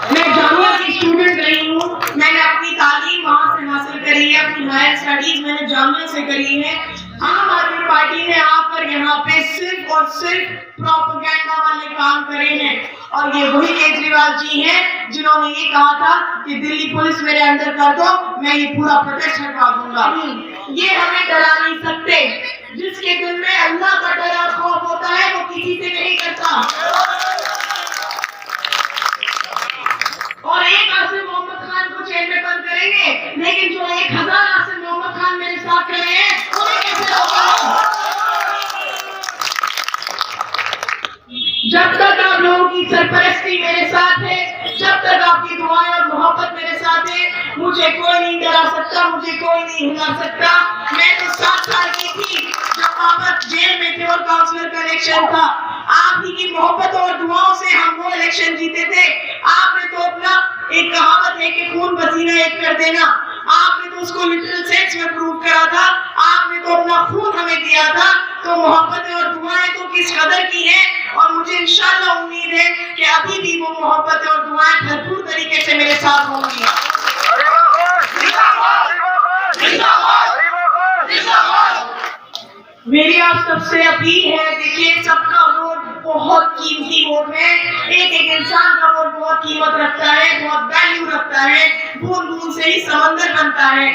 میں جامعہ کی اسٹوڈنٹ رہی ہوں، میں نے اپنی تعلیم وہاں سے حاصل کری ہے، اپنی ہائر اسٹڈیز میں نے جامعہ سے کری ہے۔ عام آدمی پارٹی نے آ کر یہاں پہ صرف اور صرف پروپیگنڈا والے کام کرے ہیں، اور یہ وہی کیجریوال جی ہیں جنہوں نے یہ کہا تھا کہ دلی پولیس میرے انڈر کر دو، میں یہ پورا پروٹیسٹ ہٹوا دوں گا۔ یہ ہمیں ڈرا نہیں سکتے۔ جس کے دل میں اللہ کا ڈر اور خوف ہوتا ہے وہ کسی سے نہیں کرتا۔ اور ایک عاصم محمد خان کو جیل میں بند کریں گے، لیکن جو 1000 عاصم محمد خان میرے ساتھ کھڑے ہیں انہیں کیسے روکا؟ جب تک آپ لوگوں کی سرپرستی میرے ساتھ ہے، جب تک آپ کی دعائیں اور محبت میرے ساتھ ہے، مجھے کوئی نہیں ڈرا سکتا، مجھے کوئی نہیں ہلا سکتا۔ میں تو 7 سال کی تھی جب پاپا جیل میں تھے اور کاؤنسلر کا الیکشن تھا۔ آپ ہی کی محبت اور دعاؤں سے ہم وہ الیکشن جیتے تھے۔ آپ نے تو اپنا ایک کہاوت ہے کہ خون پسینہ ایک کر دینا، آپ نے تو اس کو لٹرل سینس میں پروو کرا تھا۔ آپ نے تو اپنا خون ہمیں دیا تھا۔ تو محبتیں اور دعائیں تو کس قدر کی ہیں، اور مجھے انشاءاللہ امید ہے کہ ابھی بھی وہ محبتیں اور دعائیں بھرپور طریقے سے میرے ساتھ ہوں گی۔ میری آپ سب سے اپیل ہے، دیکھیے سب کا ووٹ بہت قیمتی ووٹ ہے، ایک ایک انسان کا ووٹ بہت قیمت رکھتا ہے، بہت ویلیو رکھتا ہے، بوند بوند سے ہی سمندر بنتا ہے۔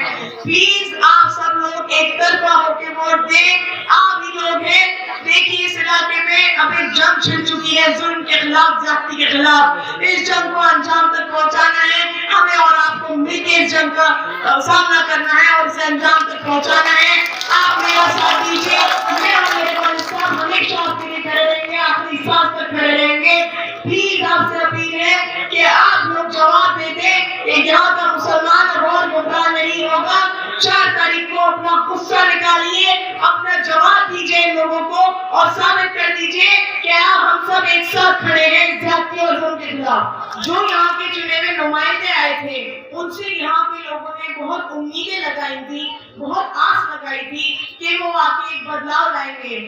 پلیز آپ سب لوگ ایک طرفہ ہو کے ووٹ دیں۔ آپ ہی لوگ ہیں، دیکھیے اس علاقے میں اب ایک جنگ چھڑ چکی ہے ظلم کے خلاف، زیادتی کے خلاف۔ اس جنگ کو انجام تک پہنچانا ہے ہمیں، اور آپ کو مل کے اس جنگ کا سامنا کرنا ہے اور اسے انجام تک پہنچانا ہے۔ آپ میرا ساتھ دیجیے، میں اور میرے والد صاحب ہمیشہ آپ کے لیے کھڑے رہیں گے، آخری سانس تک کھڑے رہیں گے۔ پلیز آپ سے اپیل ہے کہ آپ لوگ جواب دے دیں کہ یہاں کا مسلمان اب اور گمراہ نہیں ہوگا۔ 4 تاریخ کو اپنا غصہ نکالیے، اپنا جواب دیجیے ان لوگوں کو، اور ثابت کر دیجیے کہ ہم سب ایک ساتھ کھڑے ہیں زیادتی اور ظلم کے خلاف۔ جو یہاں کے چنے ہوئے نمائندے آئے تھے، ان سے یہاں کے لوگوں نے بہت امیدیں لگائی تھی، بہت آس لگائی تھی کہ وہ آ کے ایک بدلاؤ لائیں گے۔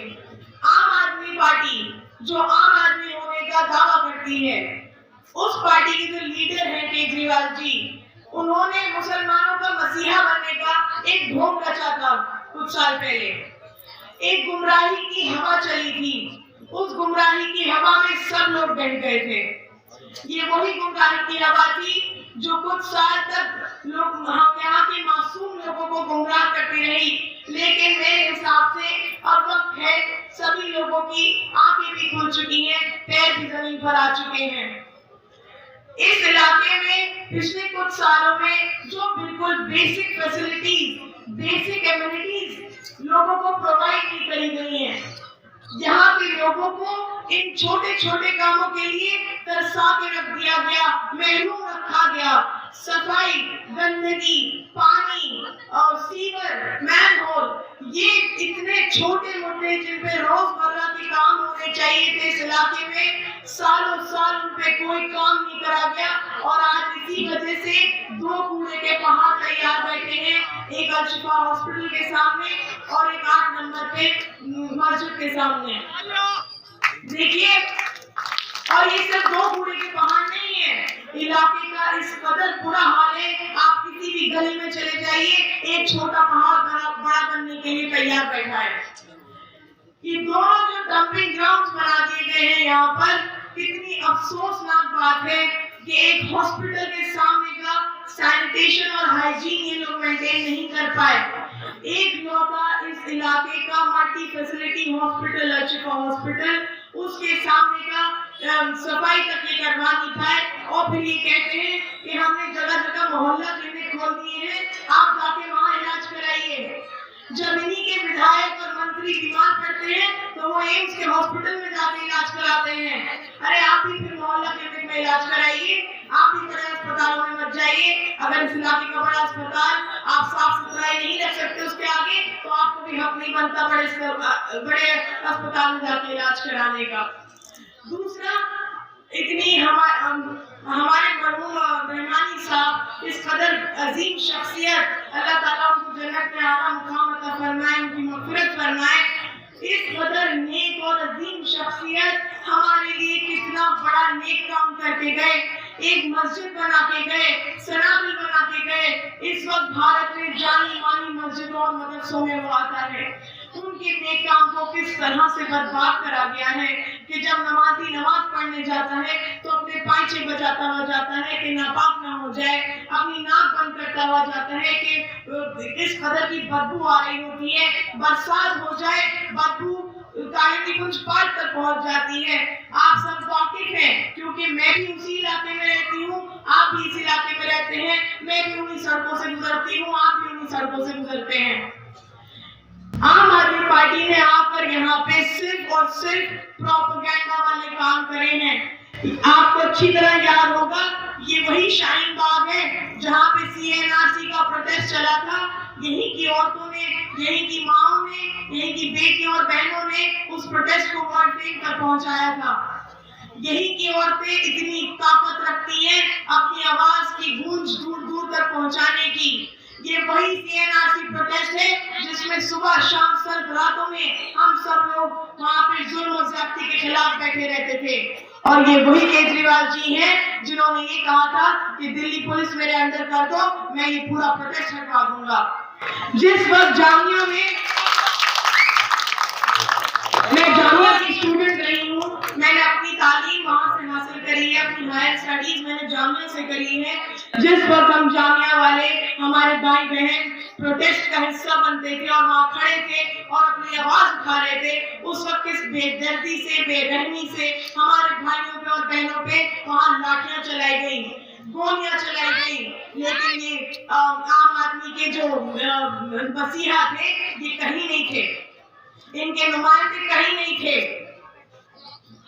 عام آدمی پارٹی جو عام آدمی ہونے کا دعویٰ کرتی ہے، اس پارٹی کے جو لیڈر ہیں کیجریوال جی، انہوں نے مسلمانوں کا مسیحا بننے کا ایک ڈھونگ رچا تھا کچھ سال پہلے۔ ایک گمراہی کی ہوا چلی تھی، اس گمراہی کی ہوا میں سب لوگ بہہ گئے تھے۔ یہ وہی گمراہی کی ہوا تھی جو کچھ سال تک لوگ یہاں کے معصوم لوگوں کو گمراہ کرتی رہی، لیکن میرے حساب سے اب وقت ہے، سبھی لوگوں کی آنکھیں بھی کھل چکی ہیں، پیر بھی زمین پر آ چکے ہیں۔ اس علاقے میں پچھلے کچھ سالوں میں جو بالکل بیسک فیسلٹیز، بیسک ایمینٹیز لوگوں کو پرووائڈ نہیں کری گئی ہیں، یہاں کے لوگوں کو ان چھوٹے چھوٹے کاموں کے لیے ترسا کے رکھ دیا گیا، محروم رکھا گیا۔ صفائی، گندگی، پانی اور سیور، مین ہول، یہ اتنے چھوٹے موٹے جن پہ روزمرہ کے کام ہونے چاہیے تھے اس علاقے میں، سالوں سال ان پہ کوئی کام نہیں کرا گیا، اور آج اسی وجہ سے 2 کوڑے کے پہاڑ تیار بیٹھے ہیں، ایک الشفا ہاسپٹل کے سامنے اور ایک 8 نمبر پہ مسجد کے سامنے۔ دیکھیے، اور یہ صرف 2 کوڑے کے پہاڑ نہیں ہے، علاقے کا اس قدر برا حال ہے، آپ کسی بھی گلی میں چلے جائیے، ایک چھوٹا پہاڑ بڑا بننے کے لیے تیار بیٹھا ہے۔ یہ دونوں جو ڈمپنگ گراؤنڈز بنا دیے گئے ہیں یہاں پر، کتنی افسوسناک بات ہے کہ ایک ہاسپٹل کے سامنے کا سینیٹیشن اور ہائیجین یہ لوگ مینٹین نہیں کر پائے۔ ایک لوٹا اس علاقے کا multi facility hospital, Al Shifa hospital, اس کے سامنے کا صفائی تک یہ کروا نہیں پائے، اور پھر یہ کہتے ہیں کہ ہم نے جگہ جگہ محلہ کلینک کھول دیے ہیں، آپ جا کے وہاں علاج کرائیے۔ جب انہی کے ودھائک اور منتری بیمار پڑتے ہیں تو وہ ایمس کے ہاسپٹل میں جا کے علاج کراتے ہیں۔ ارے آپ بھی پھر محلہ کلینک میں علاج کرائیے، آپ بھی بڑے اسپتالوں میں مت جائیے۔ اگر اس علاقے کا بڑا اسپتال آپ صاف ستھرائی نہیں رکھ سکتے اس کے آگے، تو آپ کو بھی حق نہیں بنتا بڑے اسپتال میں جا کے علاج کرانے کا۔ دوسرا، اتنی ہمارے مرحوم رحمانی صاحب اس قدر عظیم شخصیت، اللہ تعالیٰ ان کو جنت میں اعلیٰ مقام عطا فرمائے، ان کی مغفرت فرمائے، اس قدر نیک اور عظیم شخصیت ہمارے لیے کتنا بڑا نیک کام کر کے گئے ایک مسجد بنا کے گئے, سنابل بنا کے گئے. اس وقت بھارت میں جانی مانی مسجدوں اور مدرسوں میں وہ آتا ہے. ان کے نیک کام کو کس طرح سے برباد کرا گیا ہے کہ جب نمازی نماز پڑھنے جاتا ہے تو اپنے پائچے بجاتا ہوا جاتا ہے کہ ناپاک نہ ہو جائے, اپنی ناک بند کرتا ہوا جاتا ہے کہ اس قدر کی بدبو آ رہی ہوتی ہے, برسات ہو جائے بدبو کالندی کنج پارک تک پہنچ جاتی ہے. آپ سب واقف ہیں کیونکہ میں بھی اسی علاقے میں رہتی ہوں, آپ بھی اس علاقے میں رہتے ہیں, میں بھی انہی سڑکوں سے گزرتی ہوں, آپ بھی انہی سڑکوں سے گزرتے ہیں. عام آدمی پارٹی نے آ کر یہاں پہ صرف اور صرف پروپیگنڈا والے کام کرے ہیں. آپ کو اچھی طرح یاد ہوگا یہ وہی شاہین باغ ہے جہاں پہ CNRC کا پروٹیسٹ چلا تھا. یہیں کی عورتوں نے, یہیں کی ماؤں نے, یہیں کی بیٹیوں اور بہنوں نے اس پروٹیسٹ کو وارننگ تک پہنچایا تھا. یہی کی عورتیں اتنی طاقت رکھتی ہیں اپنی آواز کی گونج دور دور تک پہنچانے کی. یہ وہی CNRC پروٹیسٹ ہے جس میں صبح شام سرد راتوں میں ہم سب لوگ وہاں پہ ظلم و زیادتی کے خلاف بیٹھے رہتے تھے. اور یہ وہی کیجریوال جی ہیں جنہوں نے یہ کہا تھا کہ دلی پولیس میرے اندر کر دو, میں یہ پورا پروٹیسٹ ہٹوا دوں گا. جس وقت جامعہ میں جامعہ کی اسٹوڈنٹ رہی ہوں, میں نے اپنی تعلیم وہاں سے حاصل کری ہے, اپنی ہائر اسٹڈیز میں نے جامعہ سے کری ہے. جس وقت ہم جامعہ والے ہمارے بھائی بہن پروٹیسٹ کا حصہ بنتے تھے اور وہاں کھڑے تھے اور اپنی آواز اٹھا رہے تھے, اس وقت کس بے دردی سے, بے رحمی سے ہمارے بھائیوں پہ اور بہنوں پہ وہاں لاٹھیاں چلائی گئیں, گولیاں چلائی گئیں. لیکن یہ عام آدمی کے جو مسیحا تھے یہ کہیں نہیں تھے, ان کے نمائندے کہیں نہیں تھے.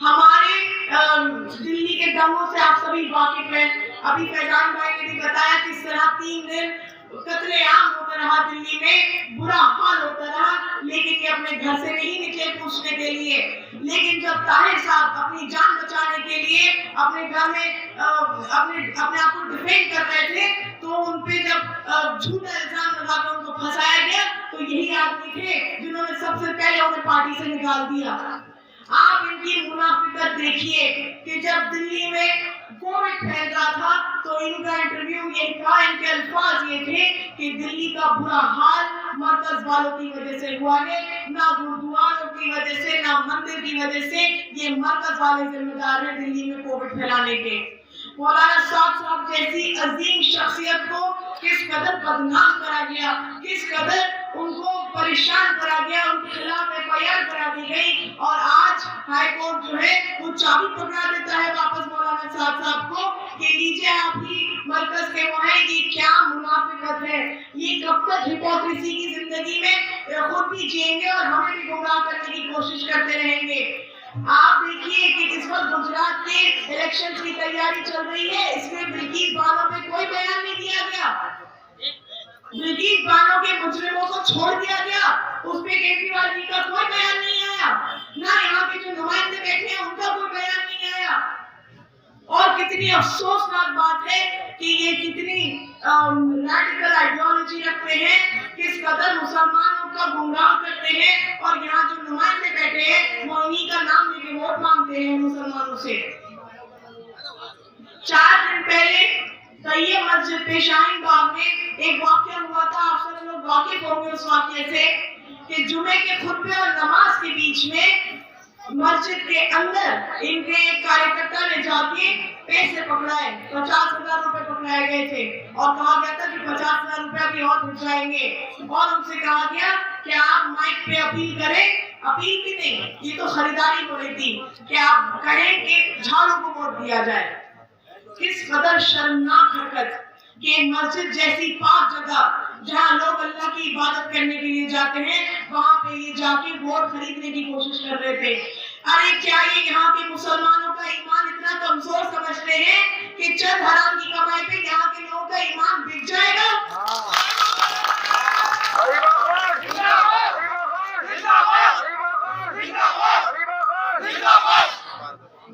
ہمارے دلی کے دموں سے آپ سبھی واقف ہیں. ابھی فیضان بھائی نے بھی بتایا کس طرح 3 دن قتل عام ہوتا رہا دلی میں, برا حال ہوتا رہا, لیکن یہ اپنے گھر سے نہیں نکلے پوچھنے کے لیے. لیکن جب طاہر صاحب اپنی جان بچانے کے لیے اپنے گھر میں اپنے آپ کو ڈیفینڈ کر رہے تھے تو ان پہ جب جھوٹا الزام لگا کر ان کو پھنسایا گیا تو یہی آدمی تھے جنہوں نے سب سے پہلے انہیں پارٹی سے نکال دیا. آپ ان کی منافقت دیکھیے کہ جب دلی میں کووڈ پھیل رہا تھا تو ان کا انٹرویو یہ تھا, ان کے الفاظ یہ تھے کہ دلی کا برا حال مرکز والوں کی وجہ سے ہوا ہے, نہ گردواروں کی وجہ سے, نہ مندر کی وجہ سے, یہ مرکز والے ذمہ دار ہیں دلی میں کووڈ پھیلانے کے. مولانا صاحب جیسی عظیم شخصیت کو کس قدر بدنام کرا گیا, کس قدر ان کو پریشان کرا گیا, ان کے خلاف FIR کرا دی گئی. اور آج ہائی کورٹ جو ہے وہ چابی پکڑا دیتا ہے واپس مولانا صاحب کو کہ لیجیے آپ ہی مرکز کے وہ ہیں. یہ کیا منافقت ہے, یہ کب تک ہپوکریسی کی زندگی میں خود بھی جئیں گے اور ہمیں بھی گمراہ کرنے کی کوشش کرتے رہیں گے. آپ دیکھیے کہ اس وقت گجرات کے الیکشن کی تیاری چل رہی ہے, اس میں بلقیس بانو پہ کوئی بیان نہیں دیا گیا. بلقیس بانو کے مجرموں کو چھوڑ دیا گیا, اس پہ کیجریوال جی کا کوئی بیان نہیں آیا, نہ یہاں کے جو نمائندے بیٹھے ہیں ان کا کوئی بیان نہیں آیا. اور کتنی افسوسناک بات ہے کہ یہ کتنی ریڈیکل آئیڈیالوجی رکھتے ہیں, کس قدر مسلمانوں کا گمراہ کرتے ہیں, اور یہاں جو نمائندے بیٹھے ہیں وہ انہی کا نام لے کے ووٹ مانگتے ہیں مسلمانوں سے. 4 دن پہلے طیب مسجد پہ شاہین باغ میں ایک واقعہ ہوا تھا, آپ سب لوگ واقف ہوں گے اس واقعے سے کہ جمعے کے خطبے اور نماز کے بیچ میں مسجد کے اندر ان کے ایک کارکرتا نے جا کے پیسے پکڑائے, 50,000 روپے پکڑائے گئے تھے اور کہا گیا تھا کہ 50,000 روپے ابھی اور بھجوائیں گے, اور ان سے کہا گیا کہ آپ مائک پہ اپیل کریں. اپیل بھی نہیں, یہ تو خریداری ہو رہی تھی کہ آپ کہیں کہ جھاڑو کو ووٹ دیا جائے. کس قدر شرمناک حرکت کہ مسجد جیسی پاک جگہ جہاں لوگ اللہ کی عبادت کرنے کے لیے جاتے ہیں وہاں پہ یہ جا کے ووٹ خریدنے کی کوشش کر رہے تھے. ارے کیا یہ یہاں کے مسلمانوں کا ایمان اتنا کمزور سمجھتے ہیں کہ چند حرام کی کمائی پہ یہاں کے لوگوں کا ایمان بک جائے گا؟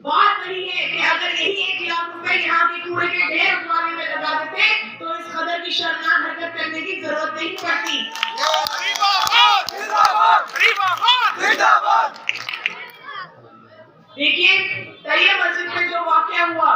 بات نہیں ہے کہ اگر یہی 1 لاکھ روپے یہاں کے کوڑے کے ڈھیر اٹھوانے میں لگا دیتے تو اس قدر کی شرمناک حرکت کرنے کی ضرورت نہیں پڑتی. دیکھیے طیب مسجد میں جو واقعہ ہوا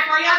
FIR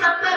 70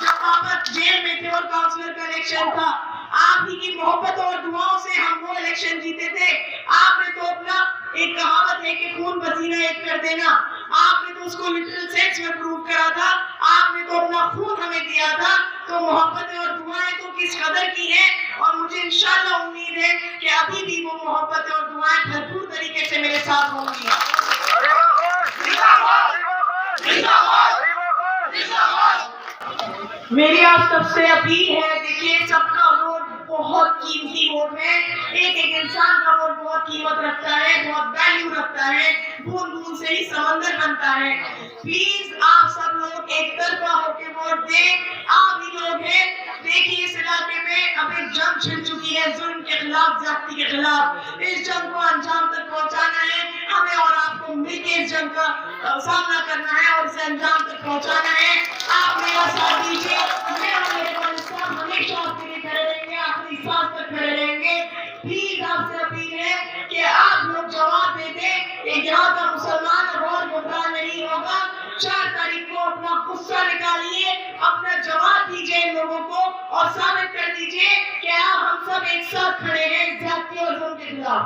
جب آپ جیل میں تھے اور کاؤنسلر کا الیکشن تھا، آپ ہی کی محبت اور دعاؤں سے ہم وہ الیکشن جیتے تھے۔ آپ نے تو اپنا ایک کہاوت ہے کہ خون پسینہ ایک کر دینا، آپ نے تو اس کو لٹرل سینس میں پروو کرا تھا۔ آپ نے تو اپنا خون ہمیں دیا تھا۔ تو محبتیں اور دعائیں تو کس قدر کی ہیں، اور مجھے انشاءاللہ امید ہے کہ ابھی بھی وہ محبتیں اور دعائیں بھرپور طریقے سے میرے ساتھ ہوں گی۔ میری آپ سب سے اپیل ہے، دیکھیے سب کا ووٹ بہت قیمتی ووٹ ہے، ایک ایک انسان کا ووٹ بہت قیمت رکھتا ہے، بہت ویلیو رکھتا ہے، بوند بوند سے ہی سمندر بنتا ہے۔ پلیز آپ سب لوگ ایک طرفہ ہو کے ووٹ دیں۔ آپ ہی لوگ ہیں، دیکھیے اس علاقے میں اب ایک جنگ چھڑ چکی ہے ظلم کے خلاف، زیادتی کے خلاف۔ اس جنگ کو انجام تک پہنچانا ہے ہمیں، اور آپ کو مل کے اس جنگ کا سامنا کرنا ہے اور اسے انجام تک پہنچانا ہے۔ آپ میرا ساتھ دیجیے، میں اور میرے والد صاحب ہمیشہ آپ کے لیے کھڑے رہیں گے، آخری سانس تک کھڑے رہیں گے۔ پلیز آپ سے اپیل ہے کہ آپ لوگ جواب دے دیں، ایک یہاں کا مسلمان اب اور گمراہ نہیں ہوگا۔ 4 تاریخ کو اپنا غصہ نکالیے، اپنا جواب دیجیے ان لوگوں کو، اور ثابت کر دیجیے کہ ہم سب ایک ساتھ کھڑے ہیں زیادتی اور ظلم کے خلاف۔